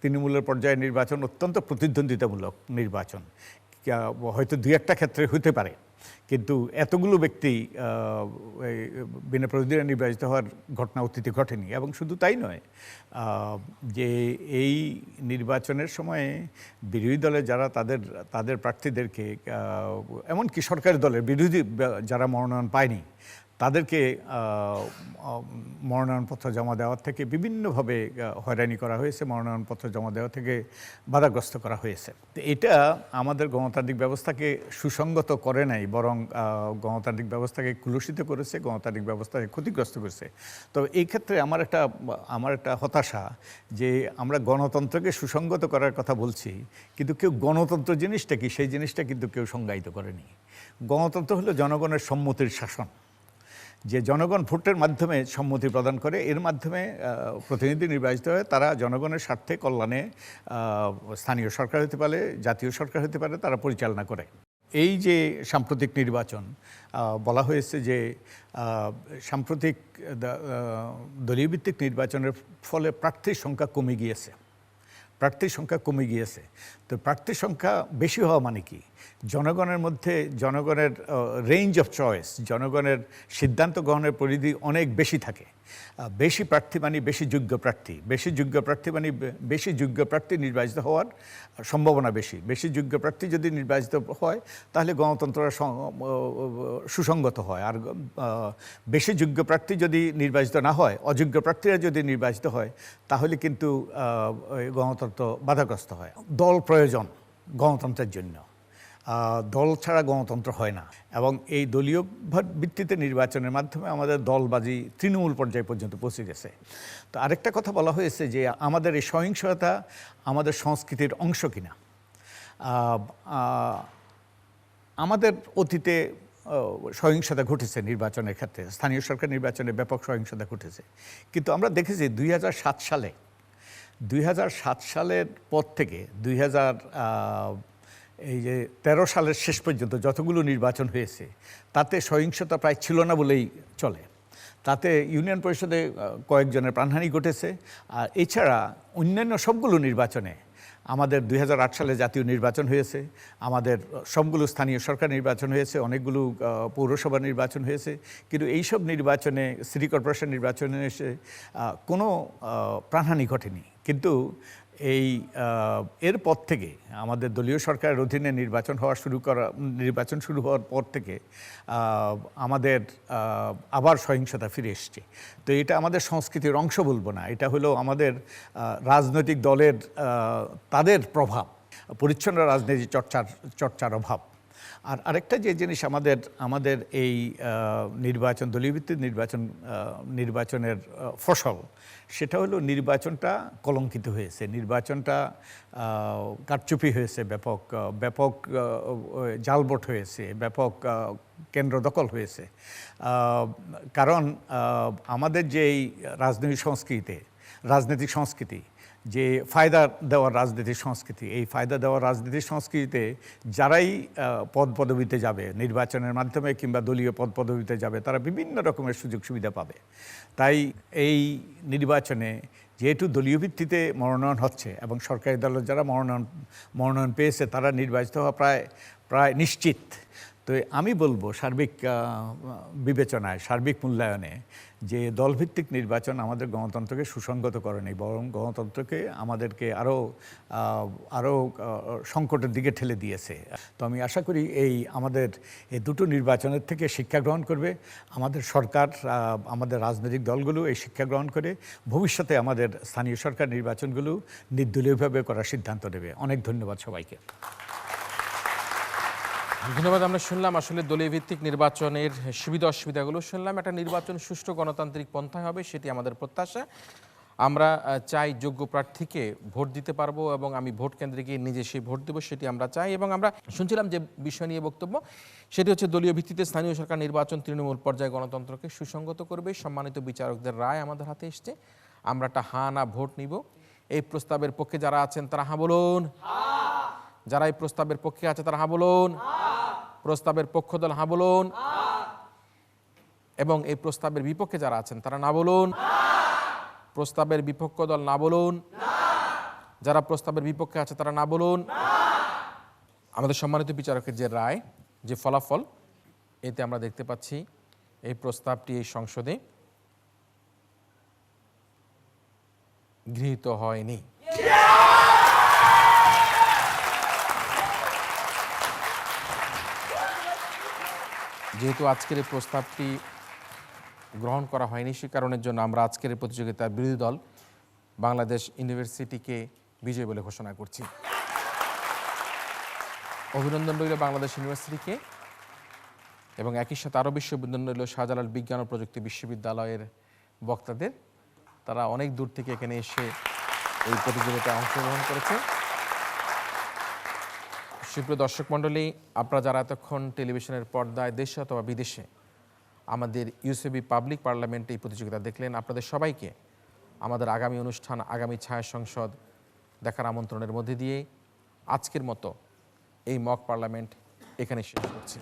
তৃণমূলের পর্যায়ে নির্বাচন অত্যন্ত প্রতিদ্বন্দ্বিতামূলক নির্বাচন, হয়তো দুই একটা ক্ষেত্রে হতে পারে, কিন্তু এতগুলো ব্যক্তি বিনা প্রতিদ্বন্দ্বিতায় নির্বাচিত হওয়ার ঘটনা অতীতে ঘটেনি। এবং শুধু তাই নয়, যে এই নির্বাচনের সময়ে বিরোধী দলে যারা তাদের প্রার্থীদেরকে, এমনকি সরকারি দলের বিরোধী যারা মনোনয়ন পায়নি তাদেরকে মনোনয়নপত্র জমা দেওয়ার থেকে বিভিন্নভাবে হয়রানি করা হয়েছে, মনোনয়নপত্র জমা দেওয়া থেকে বাধাগ্রস্ত করা হয়েছে। তো এটা আমাদের গণতান্ত্রিক ব্যবস্থাকে সুসংগত করে নাই, বরং গণতান্ত্রিক ব্যবস্থাকে কুলুষিত করেছে, গণতান্ত্রিক ব্যবস্থাকে ক্ষতিগ্রস্ত করেছে। তো এই ক্ষেত্রে আমার একটা হতাশা যে আমরা গণতন্ত্রকে সুসংগত করার কথা বলছি, কিন্তু কেউ গণতন্ত্র জিনিসটা কি সেই জিনিসটা কিন্তু কেউ সংজ্ঞায়িত করেনি। গণতন্ত্র হলো জনগণের সম্মতির শাসন, যে জনগণ ভোটের মাধ্যমে সম্মতি প্রদান করে, এর মাধ্যমে প্রতিনিধি নির্বাচিত হয়, তারা জনগণের স্বার্থে কল্যাণে স্থানীয় সরকার হতে পারে, জাতীয় সরকার হতে পারে, তারা পরিচালনা করে। এই যে সাম্প্রতিক নির্বাচন বলা হয়েছে যে সাম্প্রতিক দলীয়ভিত্তিক নির্বাচনের ফলে প্রার্থীর সংখ্যা কমে গিয়েছে, তো প্রার্থীর সংখ্যা বেশি হওয়া মানে কি? জনগণের মধ্যে জনগণের রেঞ্জ অফ চয়েস, জনগণের সিদ্ধান্ত গ্রহণের পরিধি অনেক বেশি থাকে। বেশি প্রার্থী মানে বেশি যোগ্য প্রার্থী, মানে বেশি যোগ্য প্রার্থী নির্বাচিত হওয়ার সম্ভাবনা বেশি যোগ্য প্রার্থী যদি নির্বাচিত হয় তাহলে গণতন্ত্র সুসংগত হয়। আর বেশি যোগ্য প্রার্থী যদি নির্বাচিত না হয়, অযোগ্য প্রার্থীরা যদি নির্বাচিত হয়, তাহলে কিন্তু গণতন্ত্র বাধাগ্রস্ত হয়। দল প্রয়োজন গণতন্ত্রের জন্য, দল ছাড়া গণতন্ত্র হয় না। এবং এই দলীয় ভিত্তিতে নির্বাচনের মাধ্যমে আমাদের দলবাজি তৃণমূল পর্যায় পর্যন্ত পৌঁছে গেছে। তো আরেকটা কথা বলা হয়েছে যে আমাদের এই সহিংসতা আমাদের সংস্কৃতির অংশ কিনা। আমাদের অতীতে সহিংসতা ঘটেছে নির্বাচনের ক্ষেত্রে, স্থানীয় সরকার নির্বাচনে ব্যাপক সহিংসতা ঘটেছে, কিন্তু আমরা দেখেছি 2007 সালের পর থেকে 2013 সালের শেষ পর্যন্ত যতগুলো নির্বাচন হয়েছে তাতে সহিংসতা প্রায় ছিল না বলেই চলে। তাতে ইউনিয়ন পরিষদে কয়েকজনের প্রাণহানি ঘটেছে, আর এছাড়া অন্যান্য সবগুলো নির্বাচনে, আমাদের 2008 সালে জাতীয় নির্বাচন হয়েছে, আমাদের সবগুলো স্থানীয় সরকার নির্বাচন হয়েছে, অনেকগুলো পৌরসভা নির্বাচন হয়েছে, কিন্তু এইসব নির্বাচনে, সিটি কর্পোরেশন নির্বাচনে এসে কোনো প্রাণহানি ঘটেনি। কিন্তু এরপর থেকে আমাদের দলীয় সরকারের অধীনে নির্বাচন শুরু হওয়ার পর থেকে আমাদের আবার সহিংসতা ফিরে এসছে। তো এটা আমাদের সংস্কৃতির অংশ বলবো না, এটা হলো আমাদের রাজনৈতিক দলের তাদের প্রভাব, পরিচ্ছন্ন রাজনীতি চর্চার অভাব। আর আরেকটা যে জিনিস আমাদের এই নির্বাচন, দলীয়ভিত্তিক নির্বাচনের ফসল, সেটা হলো নির্বাচনটা কলঙ্কিত হয়েছে, নির্বাচনটা কারচুপি হয়েছে, ব্যাপক জালভোট হয়েছে, ব্যাপক কেন্দ্র দখল হয়েছে। কারণ আমাদের যে এই রাজনৈতিক সংস্কৃতি, যে ফায়দা দেওয়ার রাজনীতির সংস্কৃতি, এই ফায়দা দেওয়ার রাজনীতির সংস্কৃতিতে যারাই পদ পদবিতে যাবে নির্বাচনের মাধ্যমে কিংবা দলীয় পদ পদবিতে যাবে, তারা বিভিন্ন রকমের সুযোগ সুবিধা পাবে। তাই এই নির্বাচনে যেহেতু দলীয় ভিত্তিতে মনোনয়ন হচ্ছে এবং সরকারি দলের যারা মনোনয়ন পেয়েছে তারা নির্বাচিত হওয়া প্রায় নিশ্চিত। তো আমি বলবো সার্বিক বিবেচনায়, সার্বিক মূল্যায়নে, যে দলভিত্তিক নির্বাচন আমাদের গণতন্ত্রকে সুসংগত করেনি, বরং গণতন্ত্রকে আমাদেরকে আরও সংকটের দিকে ঠেলে দিয়েছে। তো আমি আশা করি আমাদের এই দুটো নির্বাচনের থেকে শিক্ষা গ্রহণ করবে আমাদের সরকার, আমাদের রাজনৈতিক দলগুলো এই শিক্ষা গ্রহণ করে ভবিষ্যতে আমাদের স্থানীয় সরকার নির্বাচনগুলো নির্দলীয়ভাবে করার সিদ্ধান্ত নেবে। অনেক ধন্যবাদ সবাইকে। ধন্যবাদ। আমরা শুনলাম আসলে দলীয় ভিত্তিক নির্বাচনের সুবিধা অসুবিধাগুলো শুনলাম। একটা নির্বাচন সুষ্ঠু গণতান্ত্রিক পন্থায় হবে, সেটি আমাদের প্রত্যাশা। আমরা চাই যোগ্য প্রার্থীকে ভোট দিতে পারবো এবং আমি ভোট কেন্দ্রে গিয়ে নিজে সেই ভোট দেবো, সেটি আমরা চাই। এবং আমরা শুনছিলাম যে বিষয় নিয়ে বক্তব্য, সেটি হচ্ছে দলীয় ভিত্তিতে স্থানীয় সরকার নির্বাচন তৃণমূল পর্যায়ে গণতন্ত্রকে সুসংগত করবে। সম্মানিত বিচারকদের রায় আমাদের হাতে এসছে, আমরা একটা হা না ভোট নিব। এই প্রস্তাবের পক্ষে যারা আছেন তারা হা বলুন, যারা এই প্রস্তাবের পক্ষে আছে তারা হা বলুন, প্রস্তাবের পক্ষ দল হা বলুন, এবং এই প্রস্তাবের বিপক্ষে যারা আছেন তারা না বলুন, প্রস্তাবের বিপক্ষ দল না বলুন। যারা প্রস্তাবের বিপক্ষে আছে তারা না বলুন। আমাদের সম্মানিত বিচারকের যে রায়, যে ফলাফল, এতে আমরা দেখতে পাচ্ছি এই প্রস্তাবটি এই সংসদে গৃহীত হয়নি। যেহেতু আজকের এই প্রস্তাবটি গ্রহণ করা হয়নি, সে কারণের জন্য আমরা আজকের এই প্রতিযোগিতার বিরোধী দল বাংলাদেশ ইউনিভার্সিটিকে বিজয়ী বলে ঘোষণা করছি। অভিনন্দন রইল বাংলাদেশ ইউনিভার্সিটিকে এবং একই সাথে আরও বেশি অভিনন্দন রইল শাহজালাল বিজ্ঞান ও প্রযুক্তি বিশ্ববিদ্যালয়ের বক্তাদের। তারা অনেক দূর থেকে এখানে এসে এই প্রতিযোগিতায় অংশগ্রহণ করেছে। সুপ্রিয় দর্শক মণ্ডলী, আপনারা যারা এতক্ষণ টেলিভিশনের পর্দায় দেশে অথবা বিদেশে আমাদের ইউসিবি পাবলিক পার্লামেন্টে এই প্রতিযোগিতা দেখলেন, আপনাদের সবাইকে আমাদের আগামী অনুষ্ঠান আগামী ছায়া সংসদ দেখার আমন্ত্রণের মধ্যে দিয়ে আজকের মতো এই মক পার্লামেন্ট এখানে শেষ করছি।